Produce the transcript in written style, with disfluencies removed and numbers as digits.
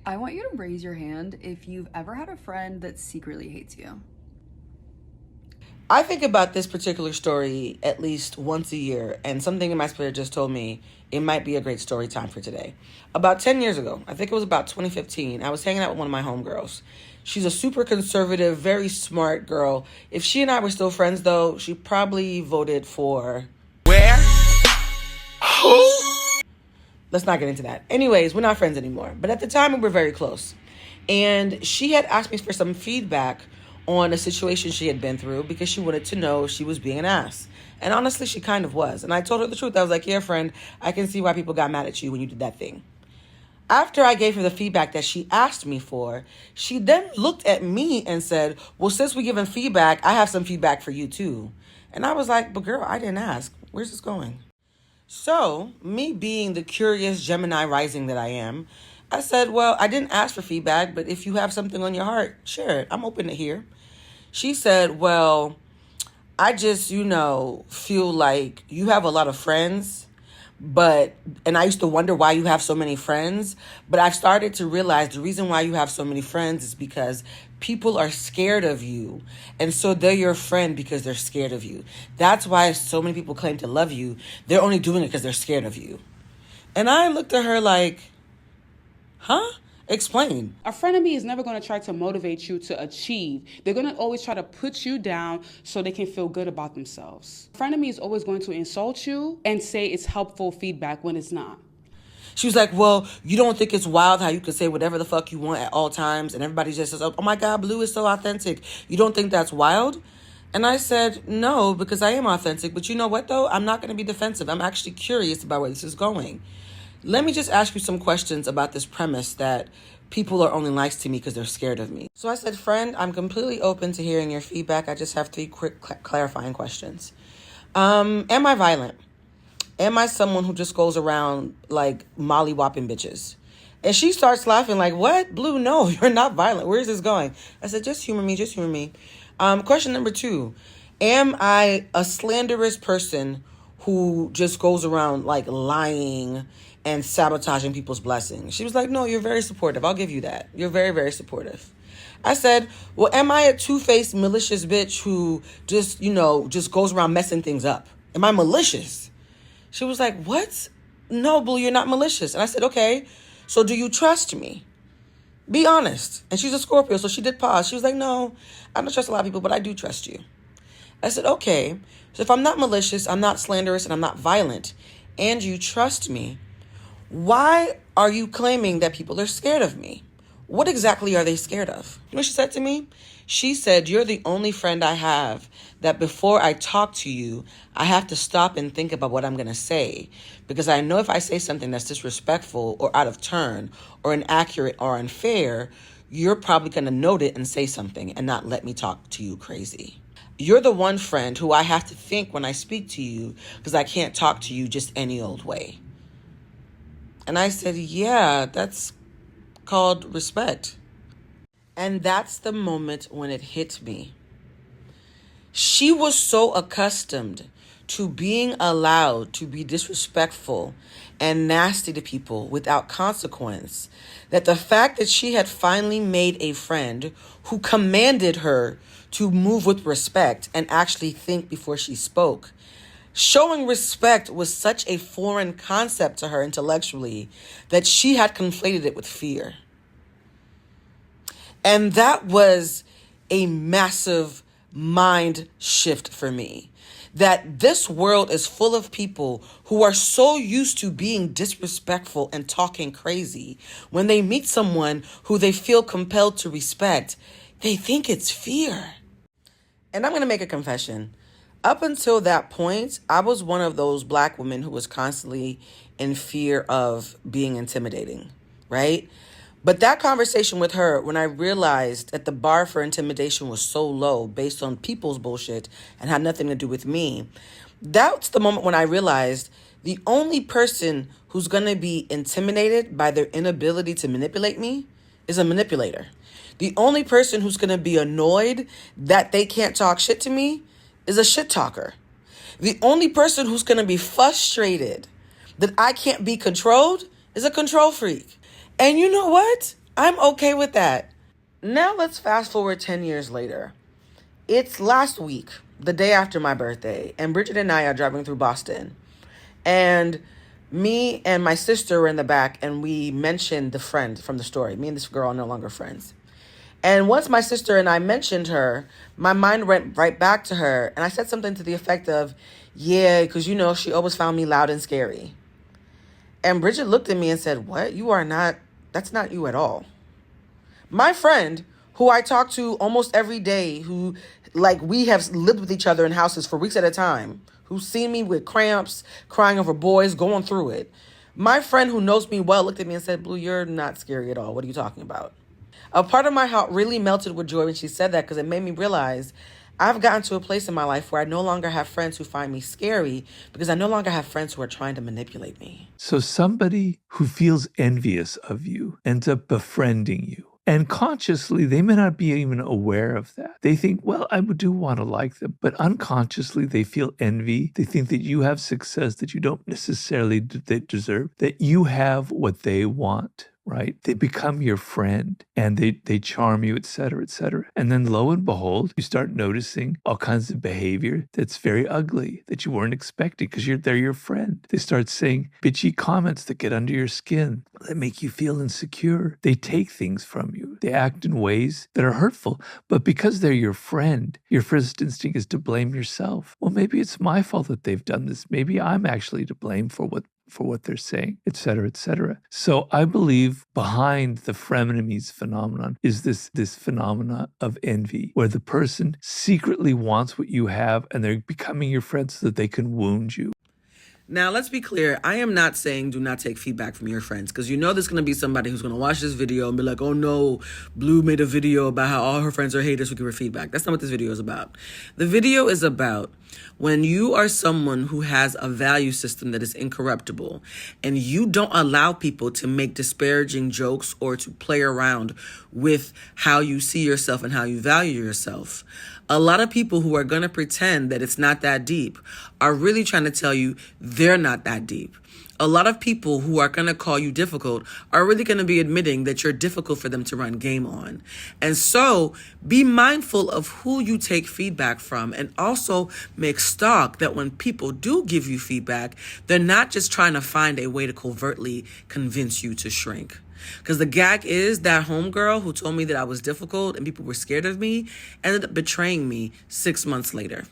I want you to raise your hand if you've ever had a friend that secretly hates you. I think about this particular story at least once a year, and something in my spirit just told me it might be a great story time for today. About 10 years ago, I think it was about 2015, I was hanging out with one of my homegirls. She's a super conservative, very smart girl. If she and I were still friends, though, she probably voted for... Where? Who? Let's not get into that. Anyways, we're not friends anymore. But at the time, we were very close. And she had asked me for some feedback on a situation she had been through because she wanted to know if she was being an ass. And honestly, she kind of was. And I told her the truth. I was like, yeah, friend, I can see why people got mad at you when you did that thing. After I gave her the feedback that she asked me for, she then looked at me and said, well, since we're giving feedback, I have some feedback for you too. And I was like, but girl, I didn't ask. Where's this going? So, me being the curious Gemini rising that I am, I said, well, I didn't ask for feedback, but if you have something on your heart, share it. I'm open to hear. She said, well, I just, feel like you have a lot of friends, and I used to wonder why you have so many friends, but I've started to realize the reason why you have so many friends is because people are scared of you. And so they're your friend because they're scared of you. That's why so many people claim to love you. They're only doing it because they're scared of you. And I looked at her like, huh? Explain. A frenemy is never going to try to motivate you to achieve. They're going to always try to put you down so they can feel good about themselves. A frenemy is always going to insult you and say it's helpful feedback when it's not. She was like, well, you don't think it's wild how you can say whatever the fuck you want at all times and everybody just says, oh my God, Blue is so authentic. You don't think that's wild? And I said, no, because I am authentic. But you know what, though? I'm not going to be defensive. I'm actually curious about where this is going. Let me just ask you some questions about this premise that people are only nice to me because they're scared of me. So I said, friend, I'm completely open to hearing your feedback. I just have 3 quick clarifying questions. Am I violent? Am I someone who just goes around like molly-whopping bitches? And she starts laughing like, what? Blue, no, you're not violent. Where is this going? I said, just humor me. Question number 2. Am I a slanderous person who just goes around like lying and sabotaging people's blessings? She was like, no, you're very supportive. I'll give you that. You're very, very supportive. I said, well, am I a two-faced malicious bitch who just goes around messing things up? Am I malicious? She was like, what? No, Blue, you're not malicious. And I said, okay, so do you trust me? Be honest. And she's a Scorpio, so she did pause. She was like, no, I don't trust a lot of people, but I do trust you. I said, okay, so if I'm not malicious, I'm not slanderous, and I'm not violent, and you trust me, why are you claiming that people are scared of me? What exactly are they scared of? You know what she said to me? She said, you're the only friend I have that before I talk to you, I have to stop and think about what I'm going to say. Because I know if I say something that's disrespectful or out of turn or inaccurate or unfair, you're probably going to note it and say something and not let me talk to you crazy. You're the one friend who I have to think when I speak to you because I can't talk to you just any old way. And I said, yeah, that's called respect. And that's the moment when it hit me. She was so accustomed to being allowed to be disrespectful and nasty to people without consequence that the fact that she had finally made a friend who commanded her to move with respect and actually think before she spoke, showing respect was such a foreign concept to her intellectually that she had conflated it with fear. And that was a massive mind shift for me. That this world is full of people who are so used to being disrespectful and talking crazy. When they meet someone who they feel compelled to respect, they think it's fear. And I'm going to make a confession. Up until that point, I was one of those Black women who was constantly in fear of being intimidating, right? But that conversation with her, when I realized that the bar for intimidation was so low based on people's bullshit and had nothing to do with me, that's the moment when I realized the only person who's going to be intimidated by their inability to manipulate me is a manipulator. The only person who's going to be annoyed that they can't talk shit to me is a shit talker. The only person who's going to be frustrated that I can't be controlled is a control freak. And you know what? I'm okay with that. Now let's fast forward 10 years later. It's last week, the day after my birthday, and Bridget and I are driving through Boston. And me and my sister were in the back, and we mentioned the friend from the story. Me and this girl are no longer friends. And once my sister and I mentioned her, my mind went right back to her. And I said something to the effect of, yeah, because she always found me loud and scary. And Bridget looked at me and said, what? That's not you at all. My friend, who I talk to almost every day, who, like, we have lived with each other in houses for weeks at a time, who's seen me with cramps, crying over boys, going through it. My friend who knows me well looked at me and said, Blue, you're not scary at all. What are you talking about? A part of my heart really melted with joy when she said that, because it made me realize I've gotten to a place in my life where I no longer have friends who find me scary, because I no longer have friends who are trying to manipulate me. So somebody who feels envious of you ends up befriending you. And consciously, they may not be even aware of that. They think, well, I do want to like them. But unconsciously, they feel envy. They think that you have success that you don't necessarily deserve, that you have what they want. Right? They become your friend and they charm you, et cetera, et cetera. And then lo and behold, you start noticing all kinds of behavior that's very ugly that you weren't expecting because they're your friend. They start saying bitchy comments that get under your skin, that make you feel insecure. They take things from you. They act in ways that are hurtful. But because they're your friend, your first instinct is to blame yourself. Well, maybe it's my fault that they've done this. Maybe I'm actually to blame for what they're saying, et cetera, et cetera. So I believe behind the frenemies phenomenon is this phenomena of envy, where the person secretly wants what you have and they're becoming your friend so that they can wound you. Now, let's be clear. I am not saying do not take feedback from your friends, because there's going to be somebody who's going to watch this video and be like, oh no, Blue made a video about how all her friends are haters who give her feedback. That's not what this video is about. The video is about when you are someone who has a value system that is incorruptible and you don't allow people to make disparaging jokes or to play around with how you see yourself and how you value yourself. A lot of people who are going to pretend that it's not that deep are really trying to tell you they're not that deep. A lot of people who are going to call you difficult are really going to be admitting that you're difficult for them to run game on. And so be mindful of who you take feedback from, and also make stock that when people do give you feedback, they're not just trying to find a way to covertly convince you to shrink. Because the gag is that homegirl who told me that I was difficult and people were scared of me ended up betraying me 6 months later.